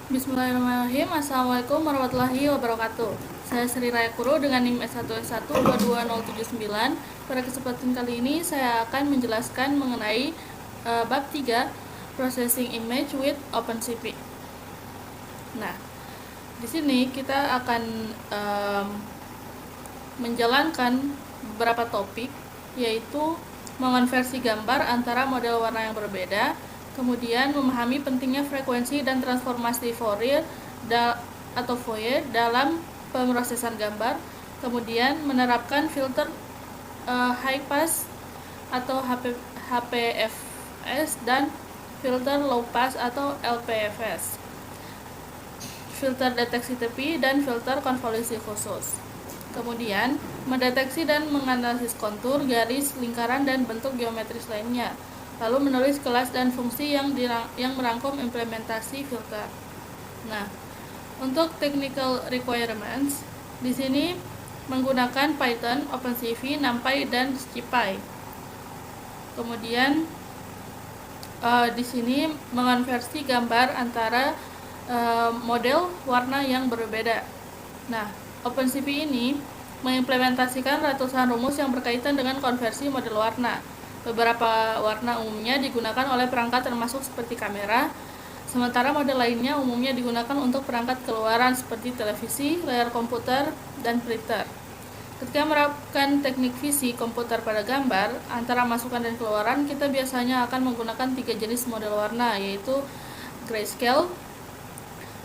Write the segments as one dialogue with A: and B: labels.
A: Bismillahirrahmanirrahim. Assalamualaikum warahmatullahi wabarakatuh. Saya Sri Raya Kuro dengan NIM S1S1 22079. Pada kesempatan kali ini saya akan menjelaskan mengenai bab 3 Processing Image with OpenCV. Nah, di sini kita akan menjalankan beberapa topik, yaitu mengonversi gambar antara model warna yang berbeda, kemudian memahami pentingnya frekuensi dan transformasi Fourier atau Fourier dalam pemrosesan gambar, kemudian menerapkan filter high pass atau HPFS dan filter low pass atau LPFS, filter deteksi tepi, dan filter konvolusi khusus. Kemudian, mendeteksi dan menganalisis kontur, garis, lingkaran, dan bentuk geometris lainnya. Lalu menulis kelas dan fungsi yang merangkum implementasi filter. Nah, untuk technical requirements, di sini menggunakan Python, OpenCV, NumPy, dan SciPy. Kemudian, di sini mengonversi gambar antara model warna yang berbeda. Nah, OpenCV ini mengimplementasikan ratusan rumus yang berkaitan dengan konversi model warna. Beberapa warna umumnya digunakan oleh perangkat termasuk seperti kamera, sementara model lainnya umumnya digunakan untuk perangkat keluaran seperti televisi, layar komputer, dan printer. Ketika menerapkan teknik visi komputer pada gambar, antara masukan dan keluaran, kita biasanya akan menggunakan 3 jenis model warna, yaitu grayscale,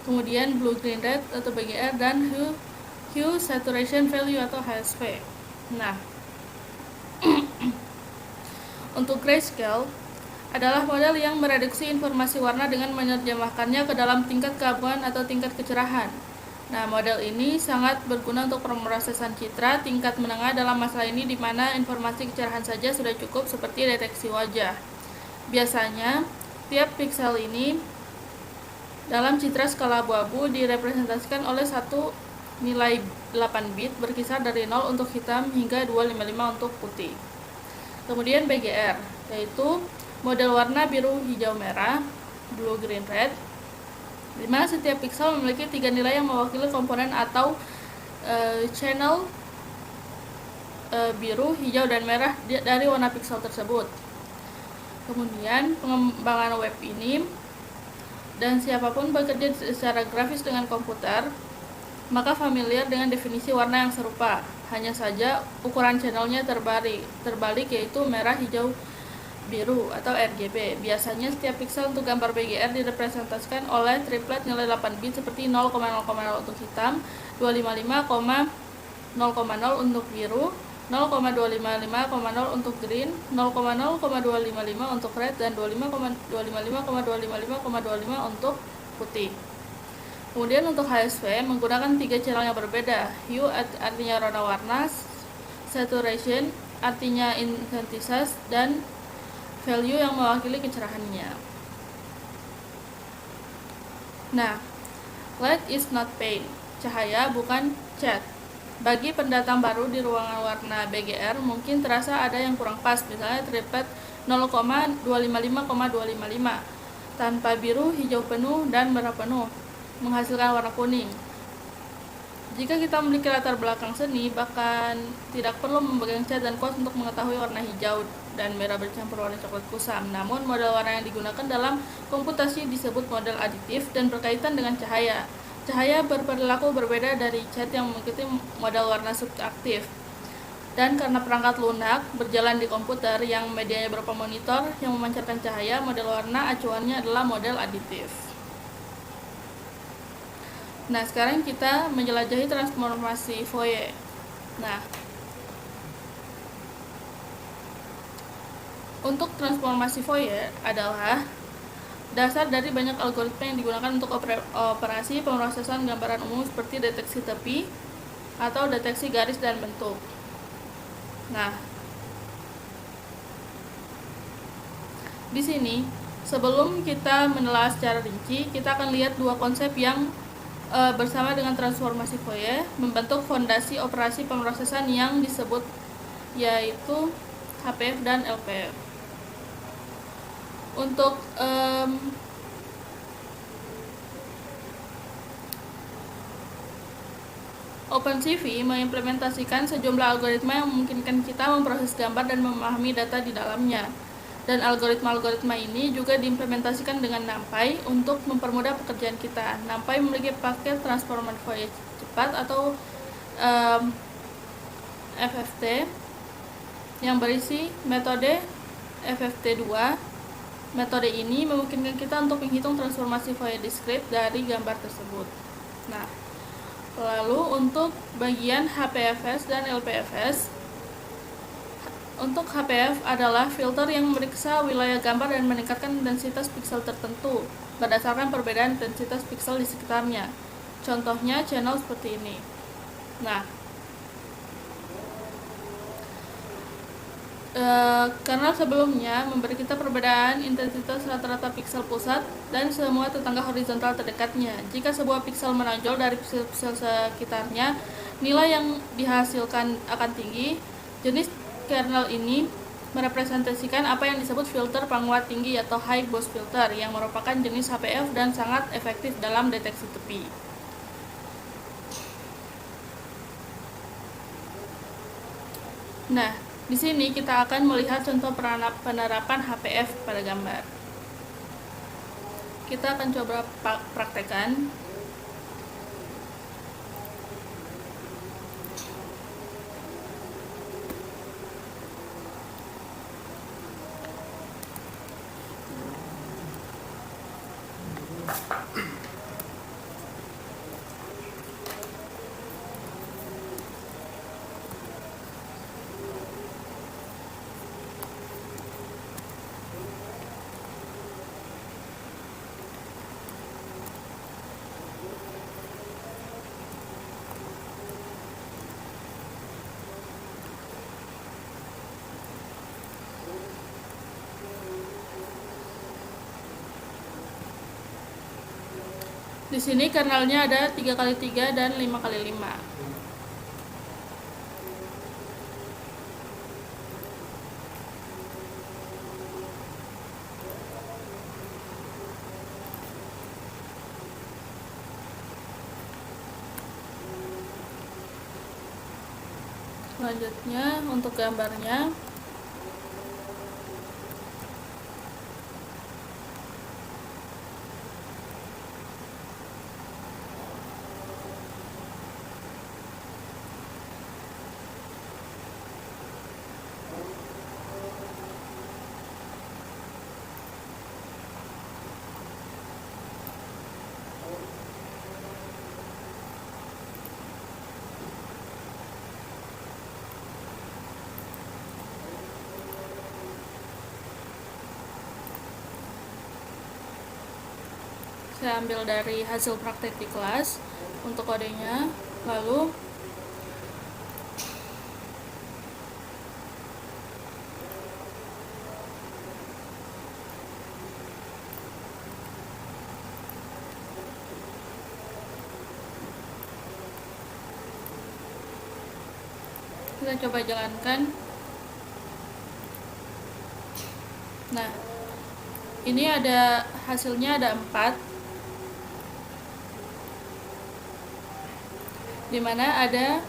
A: kemudian blue green red atau BGR, dan hue saturation value atau HSV. Nah, untuk grayscale adalah model yang mereduksi informasi warna dengan menerjemahkannya ke dalam tingkat keabuan atau tingkat kecerahan. Nah, model ini sangat berguna untuk pemrosesan citra tingkat menengah dalam masalah ini, di mana informasi kecerahan saja sudah cukup seperti deteksi wajah. Biasanya, tiap piksel ini dalam citra skala abu-abu direpresentasikan oleh satu nilai 8 bit berkisar dari 0 untuk hitam hingga 255 untuk putih. Kemudian BGR, yaitu model warna biru, hijau, merah, blue, green, red, di mana setiap piksel memiliki 3 nilai yang mewakili komponen atau channel biru, hijau, dan merah dari warna piksel tersebut. Kemudian pengembangan web ini, dan siapapun bekerja secara grafis dengan komputer, maka familiar dengan definisi warna yang serupa. Hanya saja ukuran channelnya terbalik, yaitu merah, hijau, biru atau RGB. Biasanya setiap piksel untuk gambar BGR direpresentasikan oleh triplet nilai 8 bit seperti 0,0,0 untuk hitam, 255,0,0 untuk biru, 0,255,0 untuk green, 0,0,255 untuk red, dan 25,255,255,25 untuk putih. Kemudian untuk HSV menggunakan 3 channel yang berbeda. Hue artinya warna, saturation artinya intensitas, dan value yang mewakili kecerahannya. Nah, light is not paint, cahaya bukan cat. Bagi pendatang baru di ruangan warna BGR mungkin terasa ada yang kurang pas, misalnya triplet 0,255,255 tanpa biru, hijau penuh, dan merah penuh menghasilkan warna kuning. Jika kita memiliki latar belakang seni, bahkan tidak perlu memegang cat dan kuas untuk mengetahui warna hijau dan merah bercampur warna coklat kusam. Namun, model warna yang digunakan dalam komputasi disebut model aditif dan berkaitan dengan cahaya. Cahaya berperilaku berbeda dari cat yang mengikuti model warna subaktif. Dan karena perangkat lunak berjalan di komputer yang medianya berupa monitor yang memancarkan cahaya, model warna acuannya adalah model aditif. Nah, sekarang kita menjelajahi transformasi Fourier. Nah, untuk transformasi Fourier adalah dasar dari banyak algoritma yang digunakan untuk operasi pemrosesan gambaran umum seperti deteksi tepi atau deteksi garis dan bentuk. Nah, di sini sebelum kita menelaah secara rinci, kita akan lihat dua konsep yang bersama dengan transformasi Fourier membentuk fondasi operasi pemrosesan yang disebut yaitu HPF dan LPF. Untuk OpenCV mengimplementasikan sejumlah algoritma yang memungkinkan kita memproses gambar dan memahami data di dalamnya. Dan algoritma-algoritma ini juga diimplementasikan dengan NumPy untuk mempermudah pekerjaan kita. NumPy memiliki paket transformer Fourier cepat atau FFT yang berisi metode FFT2. Metode ini memungkinkan kita untuk menghitung transformasi Fourier discrete dari gambar tersebut. Nah, lalu untuk bagian HPFS dan LPFS, untuk HPF adalah filter yang memeriksa wilayah gambar dan meningkatkan densitas piksel tertentu berdasarkan perbedaan densitas piksel di sekitarnya. Contohnya channel seperti ini. Nah, karena sebelumnya memberi kita perbedaan intensitas rata-rata piksel pusat dan semua tetangga horizontal terdekatnya. Jika sebuah piksel menonjol dari piksel sekitarnya, nilai yang dihasilkan akan tinggi. Jenis kernel ini merepresentasikan apa yang disebut filter penguat tinggi atau high boss filter, yang merupakan jenis HPF dan sangat efektif dalam deteksi tepi. Nah, di sini kita akan melihat contoh penerapan HPF pada gambar. Kita akan coba praktekkan. Di sini kernelnya ada 3x3 dan 5x5. Selanjutnya untuk gambarnya, saya ambil dari hasil praktek di kelas untuk kodenya. Lalu kita coba jalankan. Nah, ini ada hasilnya, ada 4, dimana ada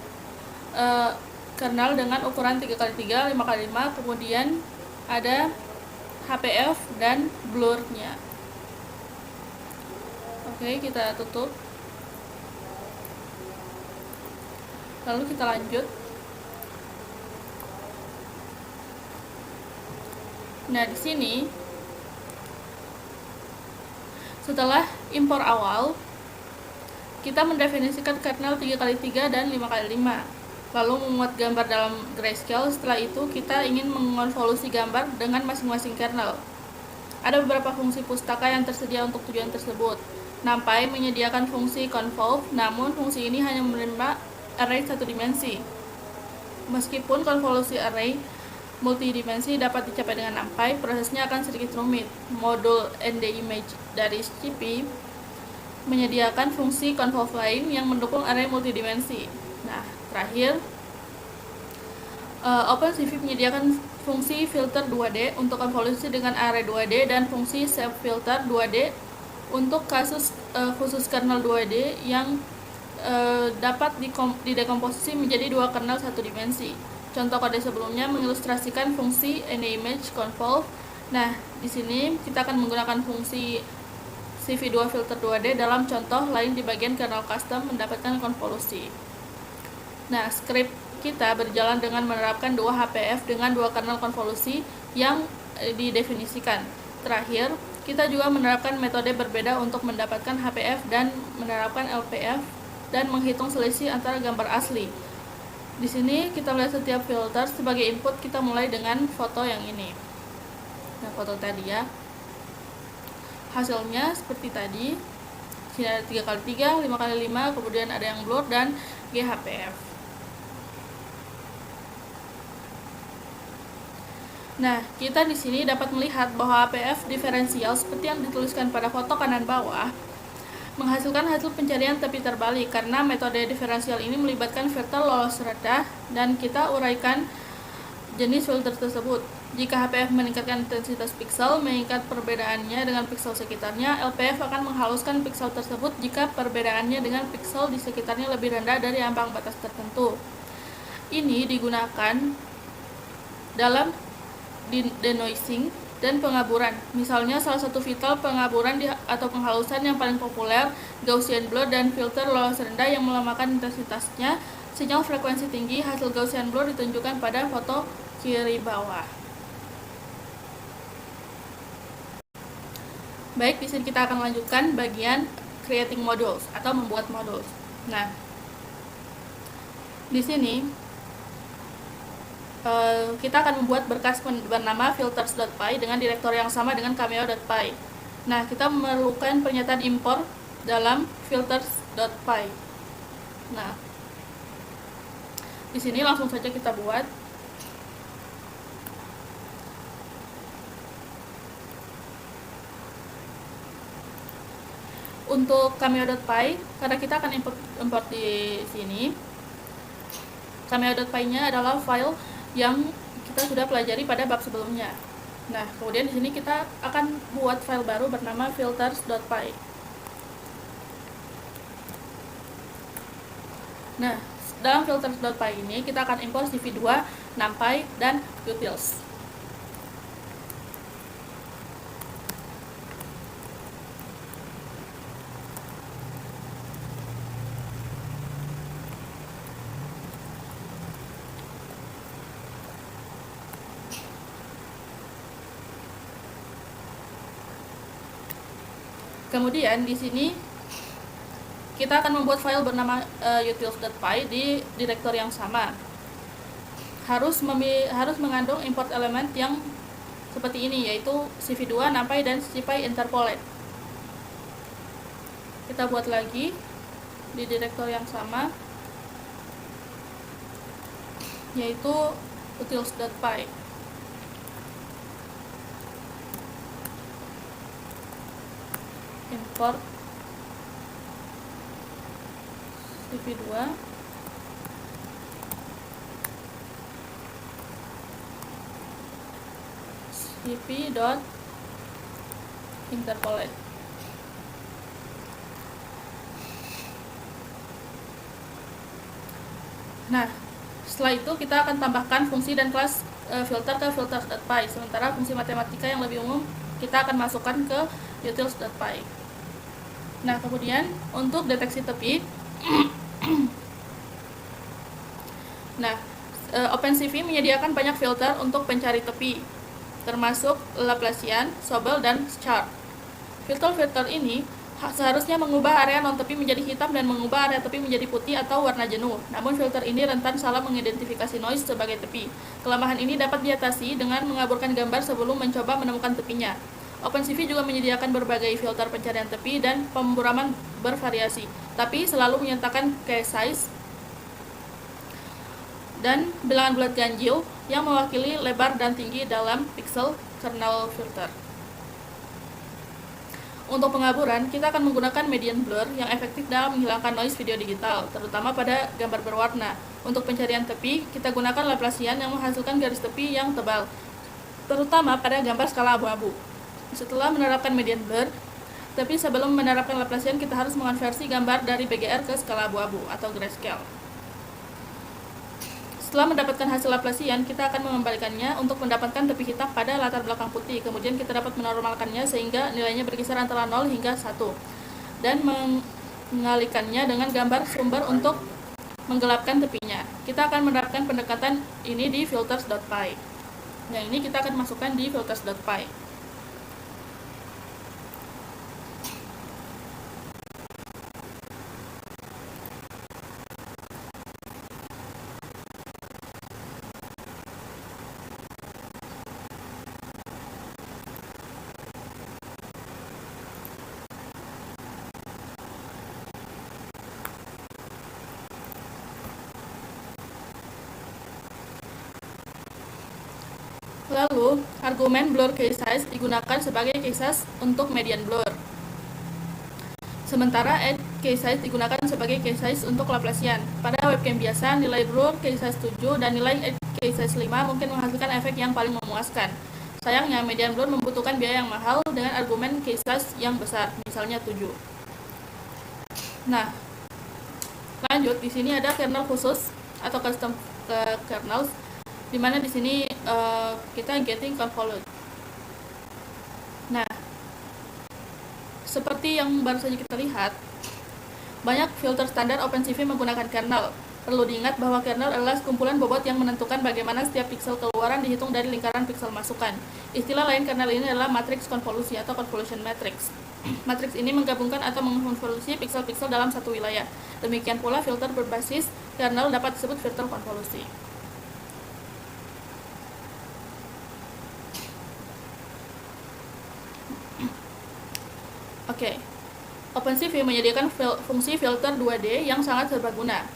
A: kernel dengan ukuran 3x3, 5x5, kemudian ada HPF dan blurnya. Oke, kita tutup. Lalu kita lanjut. Nah, di sini setelah impor awal, kita mendefinisikan kernel 3x3 dan 5x5, lalu memuat gambar dalam grayscale. Setelah itu kita ingin mengonvolusi gambar dengan masing-masing kernel. Ada beberapa fungsi pustaka yang tersedia untuk tujuan tersebut. NumPy menyediakan fungsi convolve, namun fungsi ini hanya menerima array satu dimensi. Meskipun konvolusi array multidimensi dapat dicapai dengan NumPy, prosesnya akan sedikit rumit. Modul NDImage dari SCP menyediakan fungsi convolve lain yang mendukung array multidimensi. Nah, terakhir, OpenCV menyediakan fungsi filter 2D untuk konvolusi dengan array 2D dan fungsi save filter 2D untuk kasus khusus kernel 2D yang dapat didekomposisi menjadi dua kernel satu dimensi. Contoh kode sebelumnya mengilustrasikan fungsi AnyImageConvolve. Nah, di sini kita akan menggunakan fungsi CV2 filter 2D dalam contoh lain di bagian kernel custom mendapatkan konvolusi. Nah, script kita berjalan dengan menerapkan dua HPF dengan dua kernel konvolusi yang didefinisikan. Terakhir, kita juga menerapkan metode berbeda untuk mendapatkan HPF dan menerapkan LPF dan menghitung selisih antara gambar asli. Di sini kita melihat setiap filter sebagai input. Kita mulai dengan foto yang ini. Nah, foto tadi ya. Hasilnya seperti tadi. Sini ada 3x3, 5x5, kemudian ada yang blur dan GHPF. Nah, kita di sini dapat melihat bahwa HPF diferensial seperti yang dituliskan pada foto kanan bawah menghasilkan hasil pencarian tepi terbalik karena metode diferensial ini melibatkan filter lolos rendah dan kita uraikan jenis filter tersebut. Jika HPF meningkatkan intensitas piksel, meningkat perbedaannya dengan piksel sekitarnya, LPF akan menghaluskan piksel tersebut jika perbedaannya dengan piksel di sekitarnya lebih rendah dari ambang batas tertentu. Ini digunakan dalam denoising dan pengaburan. Misalnya salah satu fitur pengaburan atau penghalusan yang paling populer, Gaussian blur dan filter lolos rendah yang melemahkan intensitasnya. Sinyal frekuensi tinggi hasil Gaussian blur ditunjukkan pada foto kiri bawah. Baik, di sini kita akan lanjutkan bagian creating modules atau membuat modul. Nah, di sini kita akan membuat berkas bernama filters.py dengan direktori yang sama dengan cameo.py. Nah, kita memerlukan pernyataan import dalam filters.py. Nah, di sini langsung saja kita buat. Untuk cameo.py, karena kita akan import di sini, cameo.py-nya adalah file yang kita sudah pelajari pada bab sebelumnya. Nah, kemudian di sini kita akan buat file baru bernama filters.py. Nah, dalam filters.py ini kita akan import CV2, NumPy, dan utils. Kemudian di sini kita akan membuat file bernama utils.py di direktori yang sama. Harus mengandung import element yang seperti ini, yaitu CV2, NumPy, dan scipy interpolate. Kita buat lagi di direktori yang sama, yaitu utils.py. Import CV2, scipy.interpolate. Nah, setelah itu kita akan tambahkan fungsi dan kelas filter ke filters.py. Sementara fungsi matematika yang lebih umum kita akan masukkan ke utils.py. Nah, kemudian untuk deteksi tepi, nah, OpenCV menyediakan banyak filter untuk pencari tepi, termasuk Laplacian, Sobel, dan Sharp. Filter-filter ini seharusnya mengubah area non-tepi menjadi hitam dan mengubah area tepi menjadi putih atau warna jenuh. Namun filter ini rentan salah mengidentifikasi noise sebagai tepi. Kelemahan ini dapat diatasi dengan mengaburkan gambar sebelum mencoba menemukan tepinya. OpenCV juga menyediakan berbagai filter pencarian tepi dan pemburaman bervariasi, tapi selalu menyertakan case size dan bilangan bulat ganjil yang mewakili lebar dan tinggi dalam pixel kernel filter. Untuk pengaburan, kita akan menggunakan median blur yang efektif dalam menghilangkan noise video digital, terutama pada gambar berwarna. Untuk pencarian tepi, kita gunakan Laplacian yang menghasilkan garis tepi yang tebal, terutama pada gambar skala abu-abu. Setelah menerapkan median blur, Tapi sebelum menerapkan Laplacian, kita harus mengonversi gambar dari BGR ke skala abu-abu atau grayscale. Setelah mendapatkan hasil Laplacian, kita akan mengembalikannya untuk mendapatkan tepi hitam pada latar belakang putih. Kemudian kita dapat menormalkannya sehingga nilainya berkisar antara 0 hingga 1. Dan mengalihkannya dengan gambar sumber untuk menggelapkan tepinya. Kita akan menerapkan pendekatan ini di filters.py. Yang ini kita akan masukkan di filters.py. Lalu, argumen blur case size digunakan sebagai case size untuk median blur. Sementara edge case size digunakan sebagai case size untuk Laplacian. Pada webcam biasa, nilai blur case size 7 dan nilai edge case size 5 mungkin menghasilkan efek yang paling memuaskan. Sayangnya, median blur membutuhkan biaya yang mahal dengan argumen case size yang besar, misalnya 7. Nah, lanjut, di sini ada kernel khusus atau custom kernels, di mana di sini kita getting convolute. Nah, seperti yang baru saja kita lihat, banyak filter standar OpenCV menggunakan kernel. Perlu diingat bahwa kernel adalah kumpulan bobot yang menentukan bagaimana setiap piksel keluaran dihitung dari lingkaran piksel masukan. Istilah lain kernel ini adalah matriks konvolusi atau convolution matrix. Matriks ini menggabungkan atau mengkonvolusi piksel-piksel dalam satu wilayah. Demikian pula filter berbasis kernel dapat disebut filter konvolusi. Oke, OpenCV menyediakan fungsi filter 2D yang sangat serbaguna,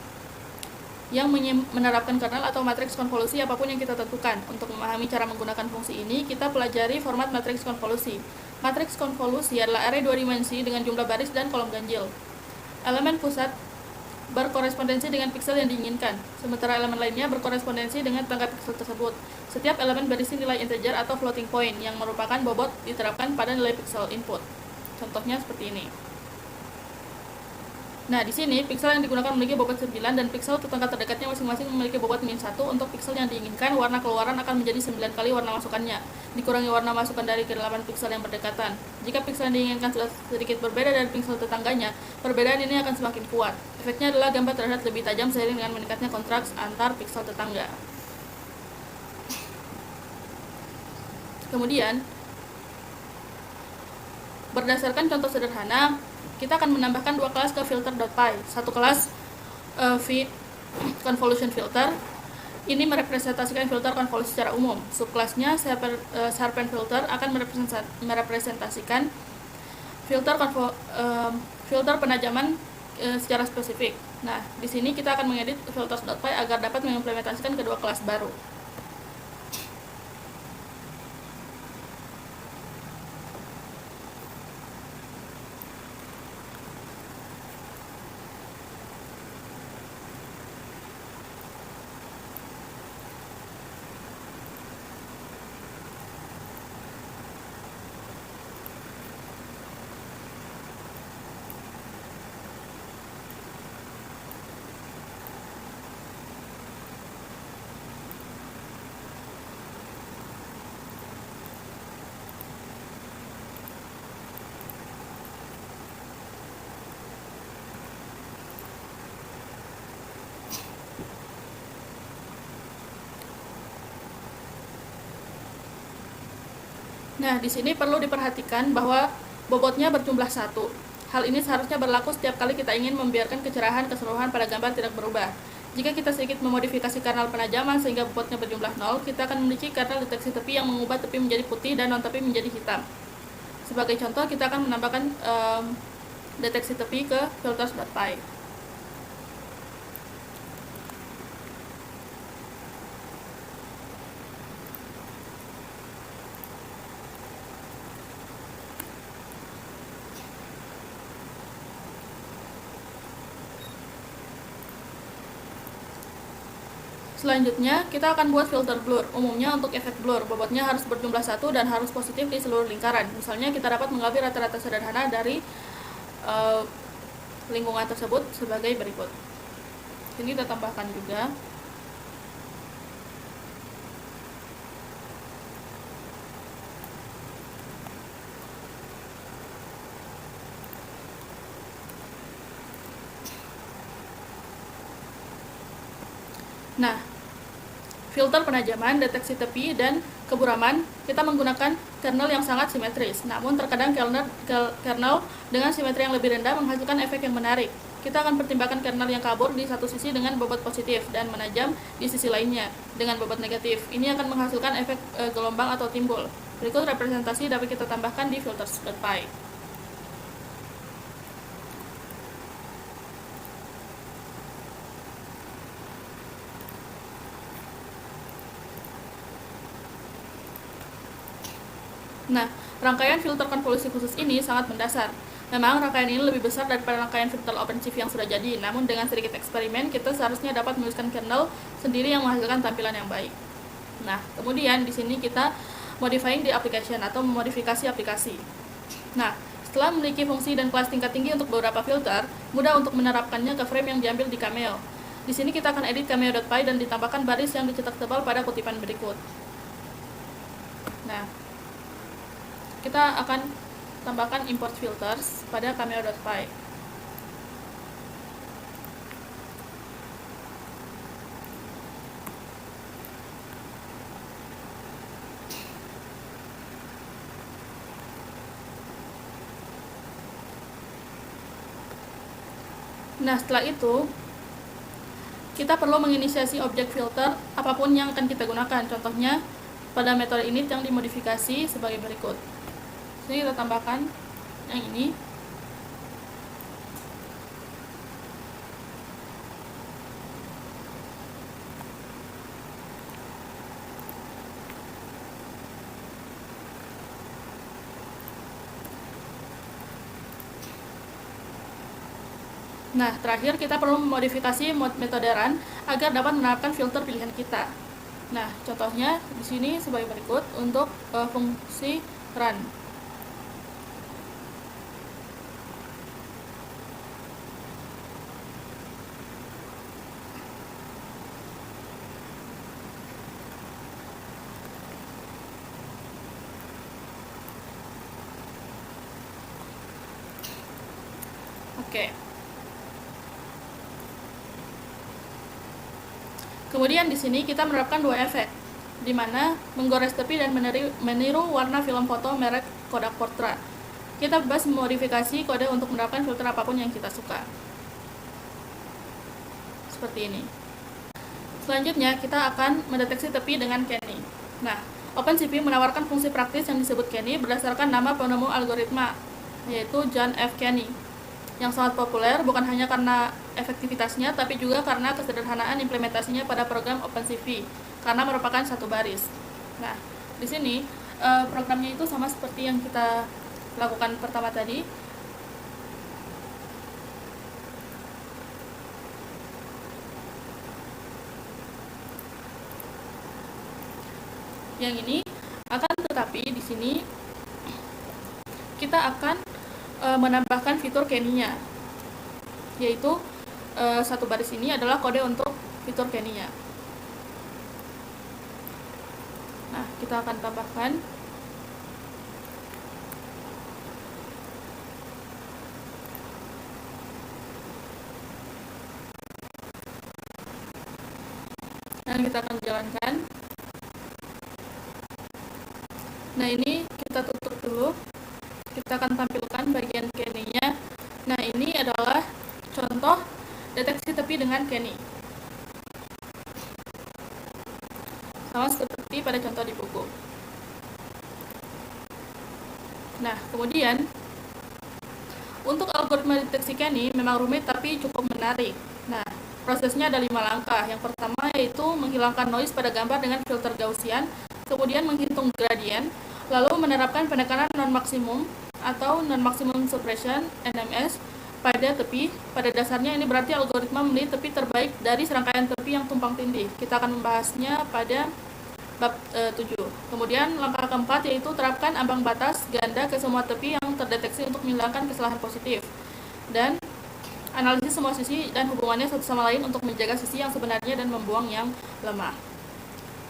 A: yang menerapkan kernel atau matriks konvolusi apapun yang kita tentukan. Untuk memahami cara menggunakan fungsi ini, kita pelajari format matriks konvolusi. Matriks konvolusi adalah array 2 dimensi dengan jumlah baris dan kolom ganjil. Elemen pusat berkorespondensi dengan piksel yang diinginkan, sementara elemen lainnya berkorespondensi dengan tangga piksel tersebut. Setiap elemen berisi nilai integer atau floating point yang merupakan bobot diterapkan pada nilai piksel input. Contohnya seperti ini. Nah, di sini piksel yang digunakan memiliki bobot 9 dan piksel tetangga terdekatnya masing-masing memiliki bobot min 1. Untuk piksel yang diinginkan, warna keluaran akan menjadi 9 kali warna masukannya, dikurangi warna masukan dari ke-8 piksel yang berdekatan. Jika piksel yang diinginkan sudah sedikit berbeda dari piksel tetangganya, perbedaan ini akan semakin kuat. Efeknya adalah gambar terlihat lebih tajam seiring dengan meningkatnya kontras antar piksel tetangga. Kemudian, berdasarkan contoh sederhana, kita akan menambahkan dua kelas ke filter.py. Satu kelas convolution filter. Ini merepresentasikan filter konvolusi secara umum. Subkelasnya sharpen filter akan merepresentasikan filter penajaman secara spesifik. Nah, di sini kita akan mengedit filters.py agar dapat mengimplementasikan kedua kelas baru. Nah, di sini perlu diperhatikan bahwa bobotnya berjumlah 1. Hal ini seharusnya berlaku setiap kali kita ingin membiarkan kecerahan keseluruhan pada gambar tidak berubah. Jika kita sedikit memodifikasi kernel penajaman sehingga bobotnya berjumlah 0, kita akan memiliki kernel deteksi tepi yang mengubah tepi menjadi putih dan non-tepi menjadi hitam. Sebagai contoh, kita akan menambahkan deteksi tepi ke filters.py. Selanjutnya, kita akan buat filter blur. Umumnya untuk efek blur, bobotnya harus berjumlah 1 dan harus positif di seluruh lingkaran. Misalnya, kita dapat mengambil rata-rata sederhana dari lingkungan tersebut sebagai berikut. Ini kita tambahkan juga. Nah, filter penajaman, deteksi tepi, dan keburaman, kita menggunakan kernel yang sangat simetris. Namun terkadang kernel dengan simetri yang lebih rendah menghasilkan efek yang menarik. Kita akan pertimbangkan kernel yang kabur di satu sisi dengan bobot positif dan menajam di sisi lainnya dengan bobot negatif. Ini akan menghasilkan efek gelombang atau timbul. Berikut representasi dapat kita tambahkan di filters.py. Nah, rangkaian filter konvolusi khusus ini sangat mendasar. Memang rangkaian ini lebih besar daripada rangkaian filter OpenCV yang sudah jadi, namun dengan sedikit eksperimen, kita seharusnya dapat menuliskan kernel sendiri yang menghasilkan tampilan yang baik. Nah, kemudian di sini kita modifying the application atau memodifikasi aplikasi. Nah, setelah memiliki fungsi dan kelas tingkat tinggi untuk beberapa filter, mudah untuk menerapkannya ke frame yang diambil di Cameo. Di sini kita akan edit cameo.py dan ditambahkan baris yang dicetak tebal pada kutipan berikut. Nah, kita akan tambahkan import filters pada cameo.py. Nah, setelah itu kita perlu menginisiasi objek filter apapun yang akan kita gunakan. Contohnya pada metode init yang dimodifikasi sebagai berikut. Jadi kita tambahkan yang ini. Nah, terakhir kita perlu memodifikasi metode run agar dapat menerapkan filter pilihan kita. Nah, contohnya di sini sebagai berikut untuk fungsi run. Oke. Kemudian di sini kita menerapkan dua efek, di mana menggores tepi dan meniru warna film foto merek Kodak Portra. Kita bebas memodifikasi kode untuk menerapkan filter apapun yang kita suka. Seperti ini. Selanjutnya, kita akan mendeteksi tepi dengan Kenny. Nah, OpenCV menawarkan fungsi praktis yang disebut Kenny berdasarkan nama penemu algoritma, yaitu John F. Kenny, yang sangat populer bukan hanya karena efektivitasnya, tapi juga karena kesederhanaan implementasinya pada program OpenCV, karena merupakan satu baris. Nah, di sini programnya itu sama seperti yang kita lakukan pertama tadi. Yang ini akan tetapi di sini kita akan menambahkan fitur Kenny-nya, yaitu satu baris ini adalah kode untuk fitur Kenny-nya. Nah, kita akan tambahkan. Dan kita akan jalankan. Nah, ini kita tutup dulu. Kita akan tampilkan bagian Kenny-nya. Nah, ini adalah contoh deteksi tepi dengan Kenny. Sama seperti pada contoh di buku. Nah, kemudian untuk algoritma deteksi Kenny memang rumit tapi cukup menarik. Nah, prosesnya ada 5 langkah. Yang pertama yaitu menghilangkan noise pada gambar dengan filter Gaussian, kemudian menghitung gradien, lalu menerapkan penekanan non-maksimum atau non-maximum suppression (NMS) pada tepi. Pada dasarnya ini berarti algoritma memilih tepi terbaik dari serangkaian tepi yang tumpang tindih. Kita akan membahasnya pada bab 7. Kemudian langkah keempat yaitu terapkan ambang batas ganda ke semua tepi yang terdeteksi untuk menghilangkan kesalahan positif. Dan analisis semua sisi dan hubungannya satu sama lain untuk menjaga sisi yang sebenarnya dan membuang yang lemah.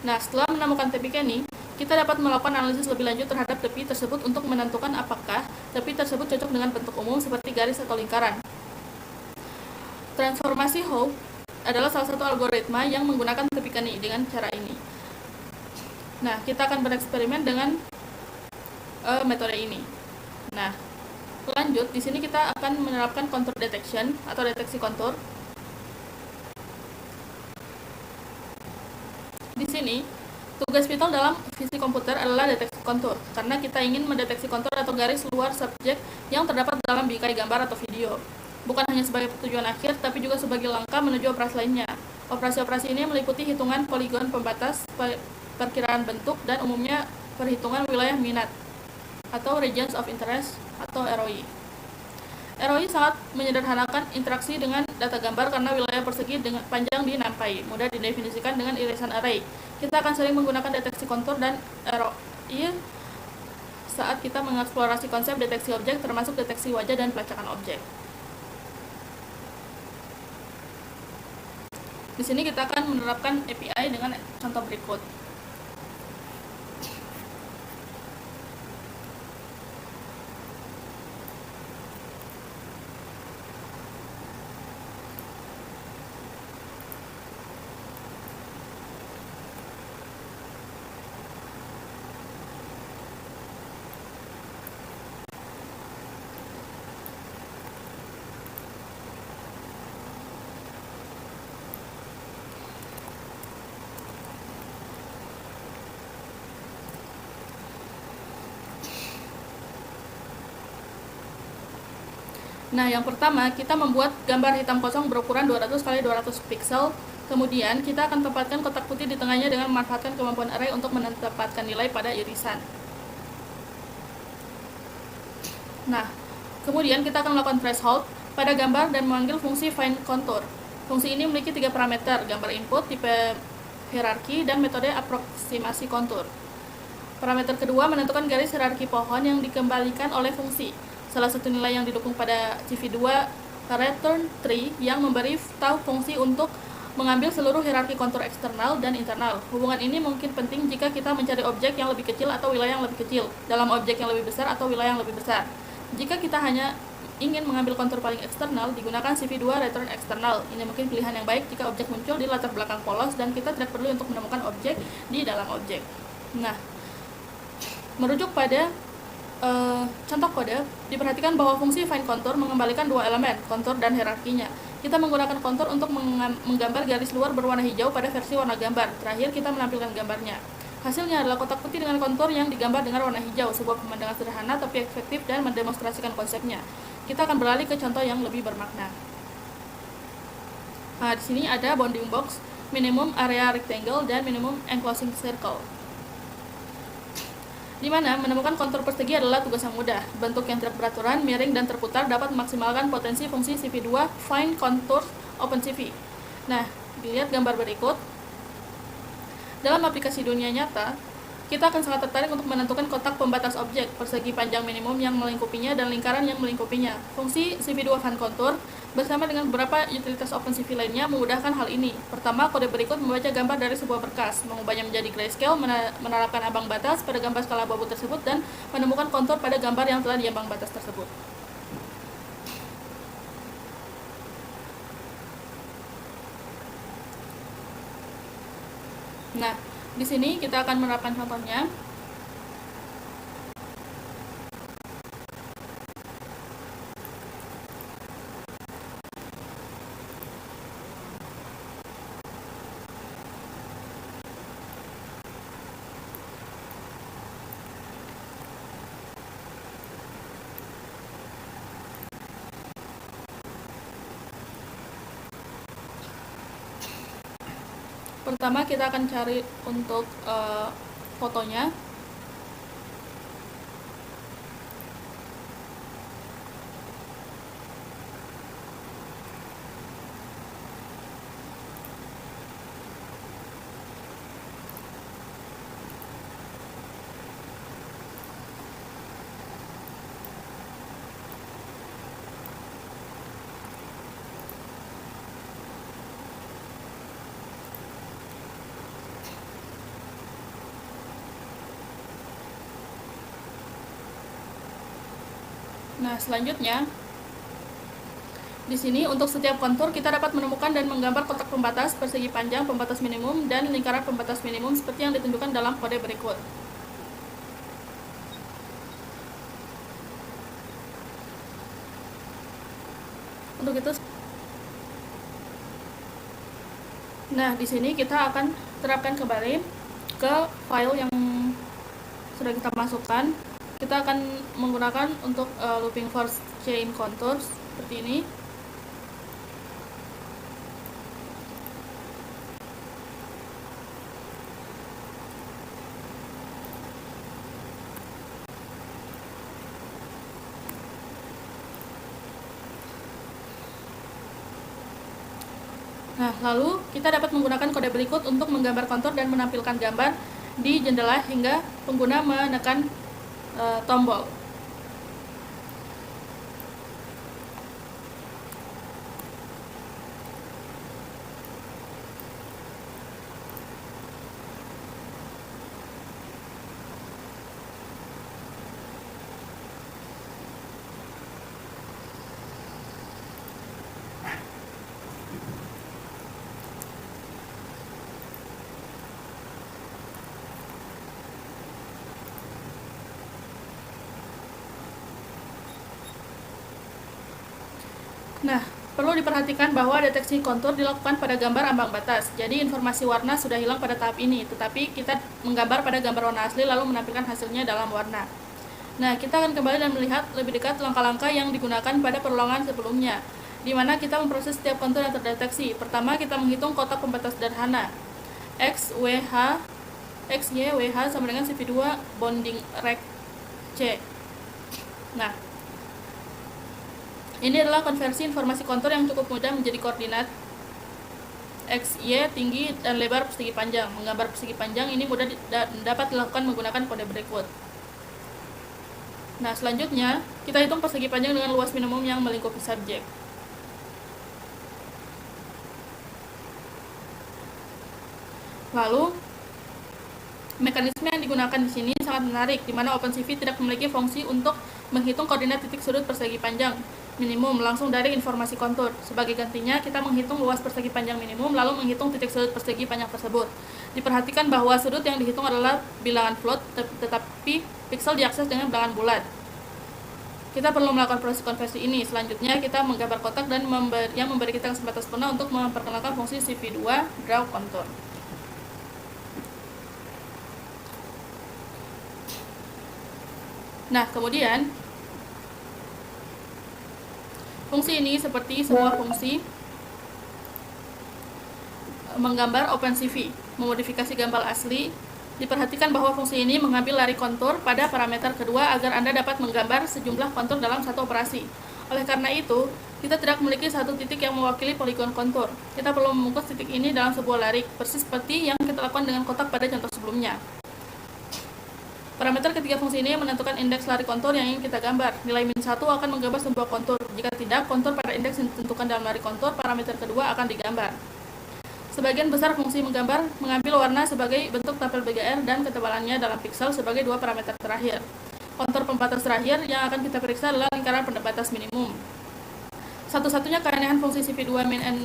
A: Nah, setelah menemukan tepi Kenny, kita dapat melakukan analisis lebih lanjut terhadap tepi tersebut untuk menentukan apakah tepi tersebut cocok dengan bentuk umum seperti garis atau lingkaran. Transformasi Hough adalah salah satu algoritma yang menggunakan tepi Kenny dengan cara ini. Nah, kita akan bereksperimen dengan metode ini. Nah, lanjut di sini kita akan menerapkan contour detection atau deteksi kontur. Di sini, tugas vital dalam fisik komputer adalah deteksi kontur, karena kita ingin mendeteksi kontur atau garis luar subjek yang terdapat dalam bingkai gambar atau video. Bukan hanya sebagai tujuan akhir, tapi juga sebagai langkah menuju operasi lainnya. Operasi-operasi ini meliputi hitungan poligon pembatas, perkiraan bentuk, dan umumnya perhitungan wilayah minat atau regions of interest atau ROI. ROI sangat menyederhanakan interaksi dengan data gambar karena wilayah persegi dengan panjang di NumPy, mudah didefinisikan dengan irisan array. Kita akan sering menggunakan deteksi kontur dan ROI saat kita mengeksplorasi konsep deteksi objek termasuk deteksi wajah dan pelacakan objek. Di sini kita akan menerapkan API dengan contoh berikut. Nah, yang pertama, kita membuat gambar hitam kosong berukuran 200 x 200 pixel. Kemudian, kita akan tempatkan kotak putih di tengahnya dengan memanfaatkan kemampuan array untuk menempatkan nilai pada irisan. Nah, kemudian kita akan melakukan threshold pada gambar dan memanggil fungsi find contour. Fungsi ini memiliki 3 parameter, gambar input, tipe hierarki, dan metode aproksimasi kontur. Parameter kedua menentukan garis hierarki pohon yang dikembalikan oleh fungsi. Salah satu nilai yang didukung pada CV2 return tree yang memberi tahu fungsi untuk mengambil seluruh hierarki kontur eksternal dan internal. Hubungan ini mungkin penting jika kita mencari objek yang lebih kecil atau wilayah yang lebih kecil, dalam objek yang lebih besar atau wilayah yang lebih besar. Jika kita hanya ingin mengambil kontur paling eksternal, digunakan CV2 return eksternal. Ini mungkin pilihan yang baik jika objek muncul di latar belakang polos dan kita tidak perlu untuk menemukan objek di dalam objek. Nah, merujuk pada contoh kode, diperhatikan bahwa fungsi find contour mengembalikan dua elemen, kontur dan hierarkinya. Kita menggunakan kontur untuk menggambar garis luar berwarna hijau pada versi warna gambar. Terakhir, kita menampilkan gambarnya. Hasilnya adalah kotak putih dengan kontur yang digambar dengan warna hijau, sebuah pemandangan sederhana tapi efektif dan mendemonstrasikan konsepnya. Kita akan beralih ke contoh yang lebih bermakna. Nah, di sini ada bounding box, minimum area rectangle, dan minimum enclosing circle. Di mana menemukan kontur persegi adalah tugas yang mudah. Bentuk yang tidak beraturan, miring, dan terputar dapat memaksimalkan potensi fungsi CV2 find contour OpenCV. Nah, dilihat gambar berikut. Dalam aplikasi dunia nyata, kita akan sangat tertarik untuk menentukan kotak pembatas objek, persegi panjang minimum yang melingkupinya, dan lingkaran yang melingkupinya. Fungsi CV2 find contour bersama dengan beberapa utilitas OpenCV lainnya memudahkan hal ini. Pertama, kode berikut membaca gambar dari sebuah berkas, mengubahnya menjadi grayscale, menerapkan ambang batas pada gambar skala abu-abu tersebut, dan menemukan kontur pada gambar yang telah diambang batas tersebut. Nah, di sini kita akan menerapkan contohnya. Pertama, kita akan cari untuk fotonya. Nah, selanjutnya di sini untuk setiap kontur kita dapat menemukan dan menggambar kotak pembatas, persegi panjang, pembatas minimum, dan lingkaran pembatas minimum seperti yang ditunjukkan dalam kode berikut. Untuk itu, nah di sini kita akan terapkan kembali ke file yang sudah kita masukkan. Kita akan menggunakan untuk looping force chain contours seperti ini. Nah, lalu kita dapat menggunakan kode berikut untuk menggambar kontur dan menampilkan gambar di jendela hingga pengguna menekan tombol. Nah, perlu diperhatikan bahwa deteksi kontur dilakukan pada gambar ambang batas. Jadi informasi warna sudah hilang pada tahap ini, tetapi kita menggambar pada gambar warna asli lalu menampilkan hasilnya dalam warna. Nah, kita akan kembali dan melihat lebih dekat langkah-langkah yang digunakan pada perulangan sebelumnya, di mana kita memproses setiap kontur yang terdeteksi. Pertama, kita menghitung kotak pembatas sederhana. X, Y, WH sama dengan CV2 bonding rect C. Nah, ini adalah konversi informasi kontur yang cukup mudah menjadi koordinat X, Y, tinggi, dan lebar persegi panjang. Menggambar persegi panjang ini mudah dapat dilakukan menggunakan kode berikut. Nah, selanjutnya kita hitung persegi panjang dengan luas minimum yang melingkupi subjek. Lalu, mekanisme yang digunakan di sini sangat menarik, di mana OpenCV tidak memiliki fungsi untuk menghitung koordinat titik sudut persegi panjang minimum langsung dari informasi kontur. Sebagai gantinya, kita menghitung luas persegi panjang minimum, lalu menghitung titik sudut persegi panjang tersebut. Diperhatikan bahwa sudut yang dihitung adalah bilangan float, tetapi piksel diakses dengan bilangan bulat. Kita perlu melakukan proses konversi ini. Selanjutnya, kita menggambar kotak dan yang memberi kita kesempatan sempurna untuk memperkenalkan fungsi CV2 Draw Contour. Nah, kemudian fungsi ini seperti semua fungsi menggambar OpenCV, memodifikasi gambar asli. Diperhatikan bahwa fungsi ini mengambil lari kontur pada parameter kedua agar Anda dapat menggambar sejumlah kontur dalam satu operasi. Oleh karena itu, kita tidak memiliki satu titik yang mewakili poligon kontur. Kita perlu membungkus titik ini dalam sebuah lari, persis seperti yang kita lakukan dengan kotak pada contoh sebelumnya. Parameter ketiga fungsi ini menentukan indeks lari kontur yang ingin kita gambar. Nilai min 1 akan menggambar sebuah kontur. Jika tidak, kontur pada indeks yang ditentukan dalam lari kontur, parameter kedua akan digambar. Sebagian besar fungsi menggambar mengambil warna sebagai bentuk tampil BGR dan ketebalannya dalam piksel sebagai dua parameter terakhir. Kontur pembatas terakhir yang akan kita periksa adalah lingkaran pembatas minimum. Satu-satunya keanehan fungsi CV2 min and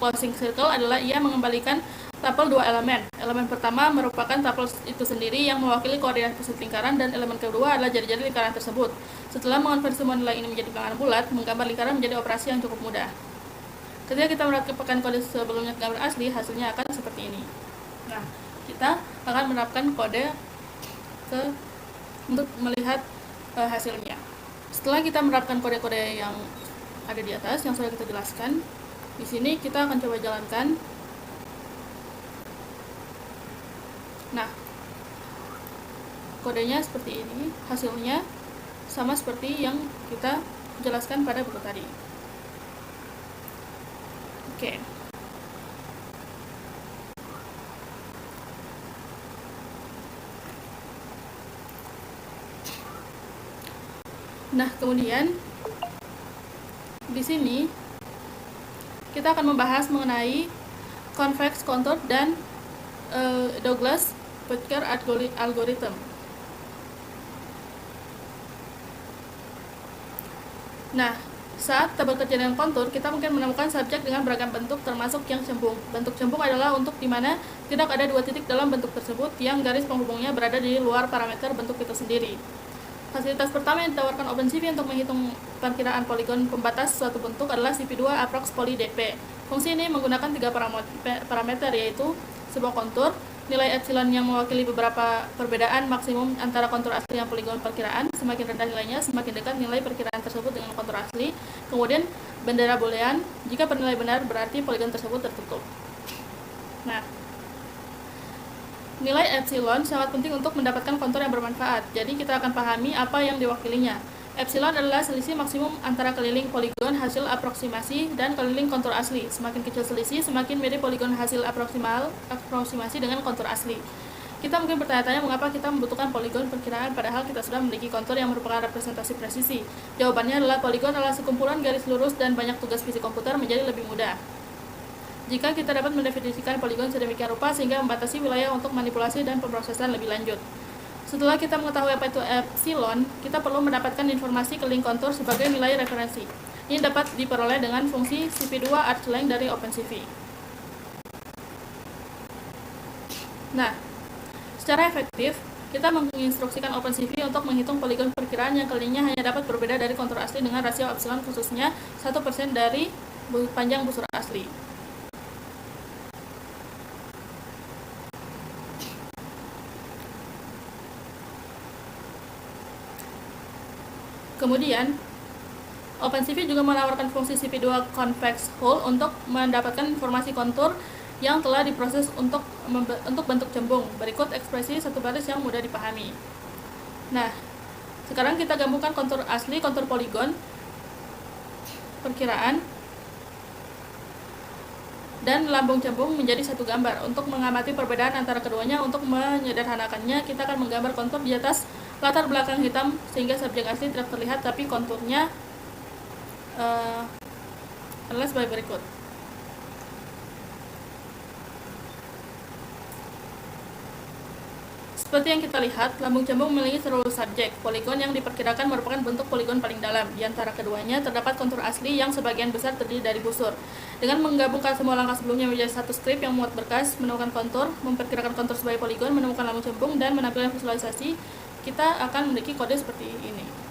A: closing circle adalah ia mengembalikan tapel dua elemen. Elemen pertama merupakan tapel itu sendiri yang mewakili koordinat pusat lingkaran, dan elemen kedua adalah jari-jari lingkaran tersebut. Setelah mengonversi semua nilai ini menjadi bilangan bulat, menggambar lingkaran menjadi operasi yang cukup mudah. Ketika kita menerapkan kode sebelumnya ke gambar asli, hasilnya akan seperti ini. Nah, kita akan menerapkan kode untuk melihat hasilnya. Setelah kita menerapkan kode-kode yang ada di atas yang sudah kita jelaskan, di sini kita akan coba jalankan. Nah, kodenya seperti ini, hasilnya sama seperti yang kita jelaskan pada buku tadi. Oke. Nah, kemudian di sini kita akan membahas mengenai convex contour dan Douglas-Butker algorithm. Nah, saat kita bekerja dengan kontur, kita mungkin menemukan subjek dengan beragam bentuk termasuk yang cembung. Bentuk cembung adalah untuk di mana tidak ada dua titik dalam bentuk tersebut yang garis penghubungnya berada di luar parameter bentuk itu sendiri. Fasilitas pertama yang ditawarkan OpenCV untuk menghitung perkiraan poligon pembatas suatu bentuk adalah CP2 Approx Poly DP. Fungsi ini menggunakan tiga parameter, yaitu sebuah kontur, nilai epsilon yang mewakili beberapa perbedaan maksimum antara kontur asli dan poligon perkiraan. Semakin rendah nilainya, semakin dekat nilai perkiraan tersebut dengan kontur asli. Kemudian bendera boolean, jika bernilai benar berarti poligon tersebut tertutup. Nah, nilai epsilon sangat penting untuk mendapatkan kontur yang bermanfaat. Jadi kita akan pahami apa yang diwakilinya. Epsilon adalah selisih maksimum antara keliling poligon hasil aproksimasi dan keliling kontur asli. Semakin kecil selisih, semakin mirip poligon hasil aproksimasi dengan kontur asli. Kita mungkin bertanya-tanya mengapa kita membutuhkan poligon perkiraan padahal kita sudah memiliki kontur yang merupakan representasi presisi. Jawabannya adalah poligon adalah sekumpulan garis lurus dan banyak tugas fisik komputer menjadi lebih mudah jika kita dapat mendefinisikan poligon sedemikian rupa sehingga membatasi wilayah untuk manipulasi dan pemrosesan lebih lanjut. Setelah kita mengetahui apa itu epsilon, kita perlu mendapatkan informasi keliling kontur sebagai nilai referensi. Ini dapat diperoleh dengan fungsi CP2 arclength dari OpenCV. Nah, secara efektif, kita menginstruksikan OpenCV untuk menghitung poligon perkiraan yang kelilingnya hanya dapat berbeda dari kontur asli dengan rasio epsilon khususnya 1% dari panjang busur asli. Kemudian, OpenCV juga menawarkan fungsi CP2 Convex Hull untuk mendapatkan informasi kontur yang telah diproses untuk bentuk cembung. Berikut ekspresi satu baris yang mudah dipahami. Nah, sekarang kita gabungkan kontur asli, kontur poligon, perkiraan, dan lambung cembung menjadi satu gambar. Untuk mengamati perbedaan antara keduanya, untuk menyederhanakannya, kita akan menggambar kontur di atas latar belakang hitam sehingga subjek asli tidak terlihat, tapi konturnya adalah sebagai berikut. Seperti yang kita lihat, lambung cembung memiliki seluruh subjek. Poligon yang diperkirakan merupakan bentuk poligon paling dalam. Di antara keduanya terdapat kontur asli yang sebagian besar terdiri dari busur. Dengan menggabungkan semua langkah sebelumnya menjadi satu skrip yang muat berkas, menemukan kontur, memperkirakan kontur sebagai poligon, menemukan lambung cembung, dan menampilkan visualisasi, kita akan memiliki kode seperti ini.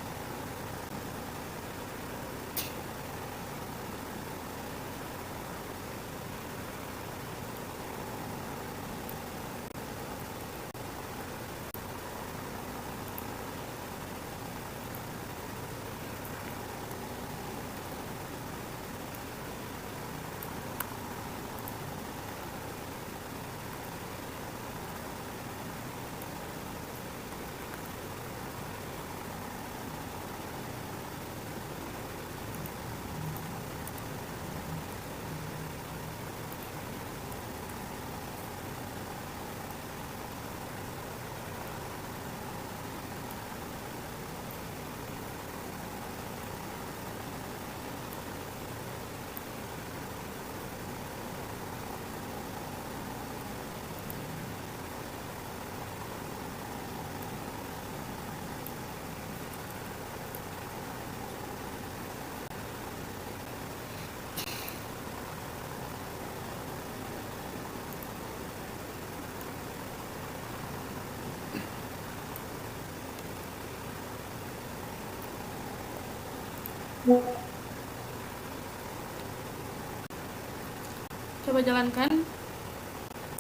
A: Coba jalankan.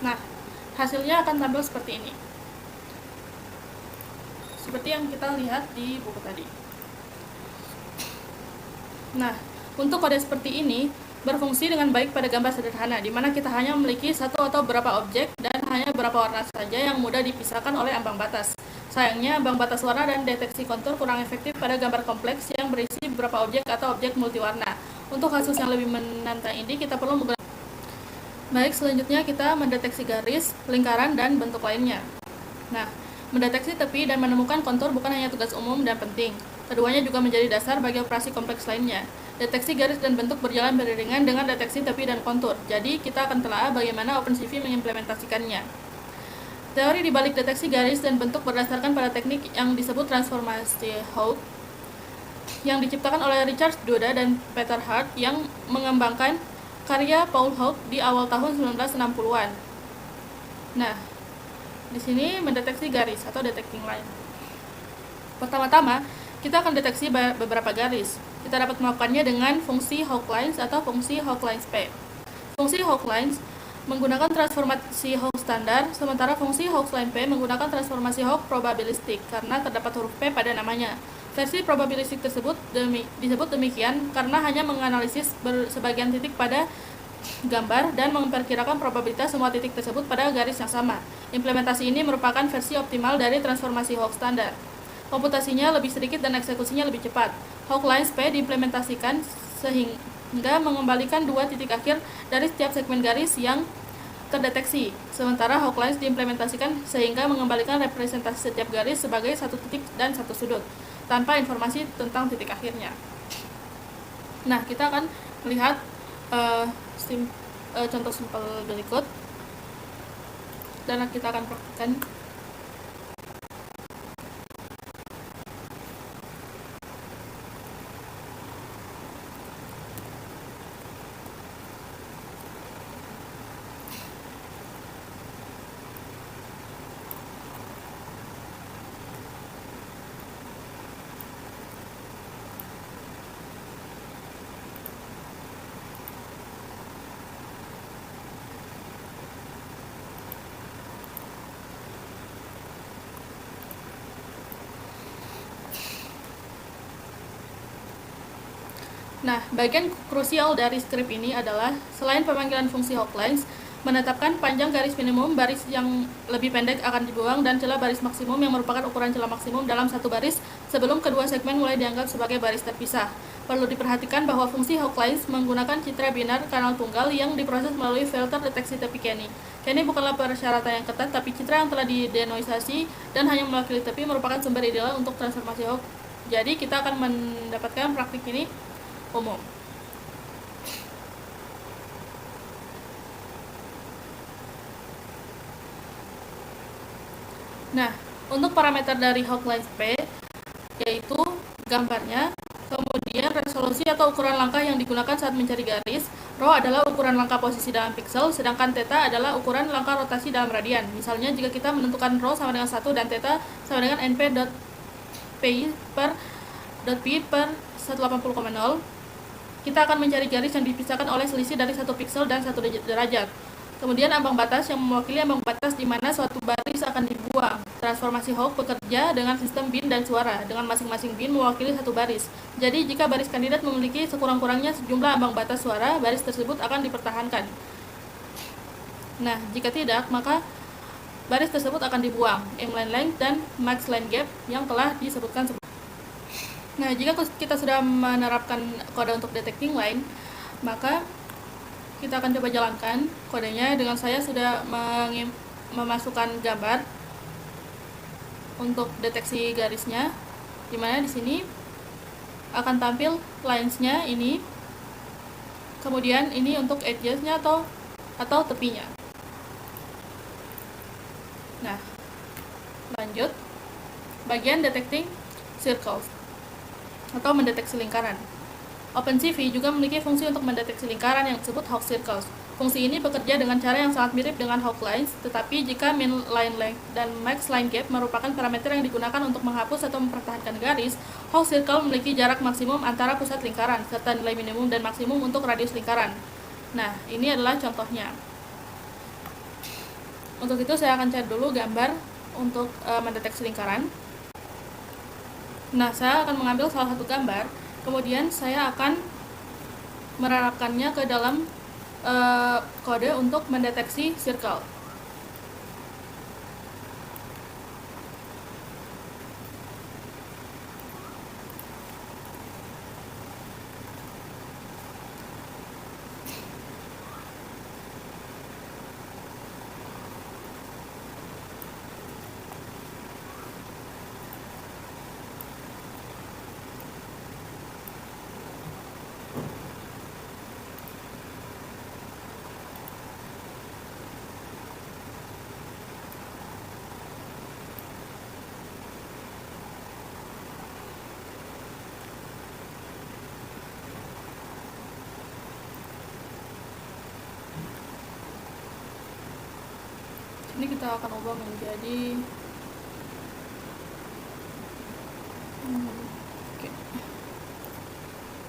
A: Nah, hasilnya akan tampil seperti ini. Seperti yang kita lihat di buku tadi. Nah, untuk kode seperti ini berfungsi dengan baik pada gambar sederhana, di mana kita hanya memiliki satu atau beberapa objek dan hanya beberapa warna saja yang mudah dipisahkan oleh ambang batas. Sayangnya, ambang batas warna dan deteksi kontur kurang efektif pada gambar kompleks yang berisi beberapa objek atau objek multiwarna. Untuk kasus yang lebih menantang ini, kita perlu menggunakan. Baik, selanjutnya kita mendeteksi garis, lingkaran, dan bentuk lainnya. Nah, mendeteksi tepi dan menemukan kontur bukan hanya tugas umum dan penting. Keduanya juga menjadi dasar bagi operasi kompleks lainnya. Deteksi garis dan bentuk berjalan beriringan dengan deteksi tepi dan kontur. Jadi, kita akan telah bagaimana OpenCV mengimplementasikannya. Teori di balik deteksi garis dan bentuk berdasarkan pada teknik yang disebut transformasi Hauge. yang diciptakan oleh Richard Doda dan Peter Hart yang mengembangkan karya Paul Hogue di awal tahun 1960-an. Nah, di sini mendeteksi garis atau detecting line. Pertama-tama, kita akan deteksi beberapa garis. Kita dapat melakukannya dengan fungsi Hooke lines atau fungsi Hooke lines P. Fungsi Hooke lines menggunakan transformasi Hooke standar, sementara fungsi Hooke line P menggunakan transformasi Hooke probabilistik karena terdapat huruf P pada namanya. Versi probabilistik tersebut disebut demikian karena hanya menganalisis sebagian titik pada gambar dan memperkirakan probabilitas semua titik tersebut pada garis yang sama. Implementasi ini merupakan versi optimal dari transformasi Hooke standar. Komputasinya lebih sedikit dan eksekusinya lebih cepat. Hooke lines P diimplementasikan sehingga mengembalikan dua titik akhir dari setiap segmen garis yang terdeteksi. Sementara Hooke lines diimplementasikan sehingga mengembalikan representasi setiap garis sebagai satu titik dan satu sudut, tanpa informasi tentang titik akhirnya. Nah, kita akan melihat contoh simpel berikut dan kita akan praktikkan. Nah, bagian krusial dari script ini adalah selain pemanggilan fungsi Hooke lines, menetapkan panjang garis minimum, baris yang lebih pendek akan dibuang, dan celah baris maksimum yang merupakan ukuran celah maksimum dalam satu baris sebelum kedua segmen mulai dianggap sebagai baris terpisah. Perlu diperhatikan bahwa fungsi Hooke lines menggunakan citra binar kanal tunggal yang diproses melalui filter deteksi tepi Kenny. Kenny bukanlah persyaratan yang ketat, tapi citra yang telah didenoisasi dan hanya mewakili tepi merupakan sumber ideal untuk transformasi Hooke. Jadi kita akan mendapatkan praktik ini umum. Nah, untuk parameter dari Hooke lines P yaitu gambarnya, kemudian resolusi atau ukuran langkah yang digunakan saat mencari garis. Rho adalah ukuran langkah posisi dalam piksel, sedangkan theta adalah ukuran langkah rotasi dalam radian. Misalnya jika kita menentukan rho sama dengan 1 dan theta sama dengan np.pi per 180,0, kita akan mencari garis yang dipisahkan oleh selisih dari 1 piksel dan 1 derajat. Kemudian ambang batas yang mewakili ambang batas di mana suatu baris akan dibuang. Transformasi Hooke bekerja dengan sistem bin dan suara, dengan masing-masing bin mewakili satu baris. Jadi jika baris kandidat memiliki sekurang-kurangnya sejumlah ambang batas suara, baris tersebut akan dipertahankan. Nah, jika tidak, maka baris tersebut akan dibuang. Inline length dan max line gap yang telah disebutkan sebelumnya. Nah, jika kita sudah menerapkan kode untuk detecting line, maka kita akan coba jalankan kodenya dengan saya sudah memasukkan gambar untuk deteksi garisnya, dimana di sini akan tampil lines-nya ini, kemudian ini untuk edges-nya atau tepinya. Nah, lanjut bagian detecting circles atau mendeteksi lingkaran. OpenCV juga memiliki fungsi untuk mendeteksi lingkaran yang disebut Hooke circles. Fungsi ini bekerja dengan cara yang sangat mirip dengan Hooke lines, tetapi jika min line length dan max line gap merupakan parameter yang digunakan untuk menghapus atau mempertahankan garis, Hooke circle memiliki jarak maksimum antara pusat lingkaran, serta nilai minimum dan maksimum untuk radius lingkaran. Nah, ini adalah contohnya. Untuk itu saya akan cari dulu gambar untuk mendeteksi lingkaran. Nah, saya akan mengambil salah satu gambar, kemudian saya akan menerapkannya ke dalam kode untuk mendeteksi circle. Ini kita akan ubah menjadi oke.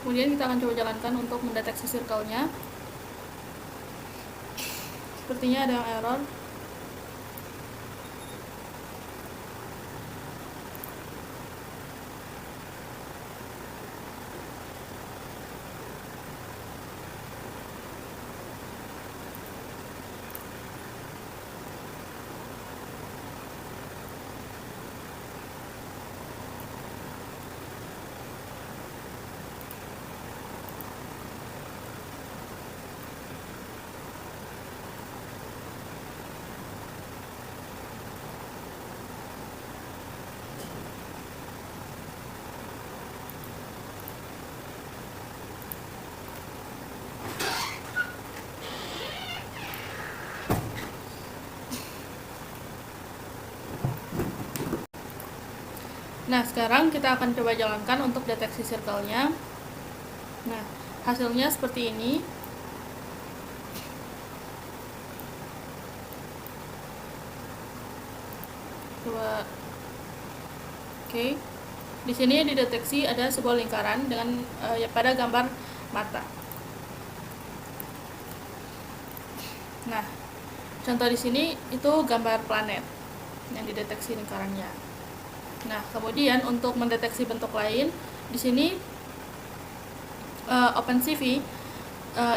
A: Kemudian kita akan coba jalankan untuk mendeteksi circle-nya. Sepertinya ada yang error. Nah, sekarang kita akan coba jalankan untuk deteksi circle-nya. Nah, hasilnya seperti ini. Coba. Oke. Di sini dideteksi ada sebuah lingkaran dengan pada gambar mata. Nah, contoh di sini itu gambar planet yang dideteksi lingkarannya. Nah, kemudian untuk mendeteksi bentuk lain, di sini OpenCV,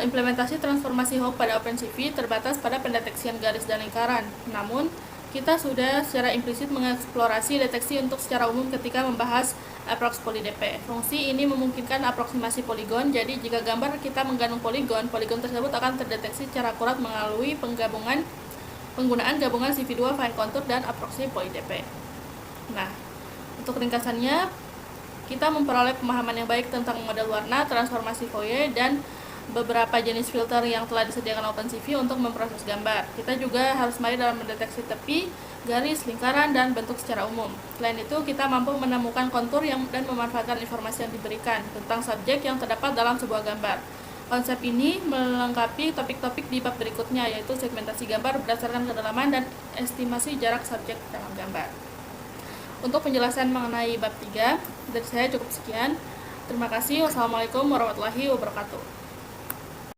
A: implementasi transformasi Hopf pada OpenCV terbatas pada pendeteksian garis dan lingkaran. Namun, kita sudah secara implisit mengeksplorasi deteksi untuk secara umum ketika membahas approx poly-dp. Fungsi ini memungkinkan aproksimasi poligon, jadi jika gambar kita menggantung poligon, poligon tersebut akan terdeteksi secara akurat melalui penggunaan gabungan CV2 fine contour dan aproksi poly-dp. Nah, untuk ringkasannya, kita memperoleh pemahaman yang baik tentang model warna, transformasi Fourier, dan beberapa jenis filter yang telah disediakan OpenCV untuk memproses gambar. Kita juga harus mahir dalam mendeteksi tepi, garis, lingkaran, dan bentuk secara umum. Selain itu, kita mampu menemukan kontur dan memanfaatkan informasi yang diberikan tentang subjek yang terdapat dalam sebuah gambar. Konsep ini melengkapi topik-topik di bab berikutnya, yaitu segmentasi gambar berdasarkan kedalaman dan estimasi jarak subjek dalam gambar. Untuk penjelasan mengenai bab 3, dari saya cukup sekian. Terima kasih. Wassalamualaikum warahmatullahi wabarakatuh.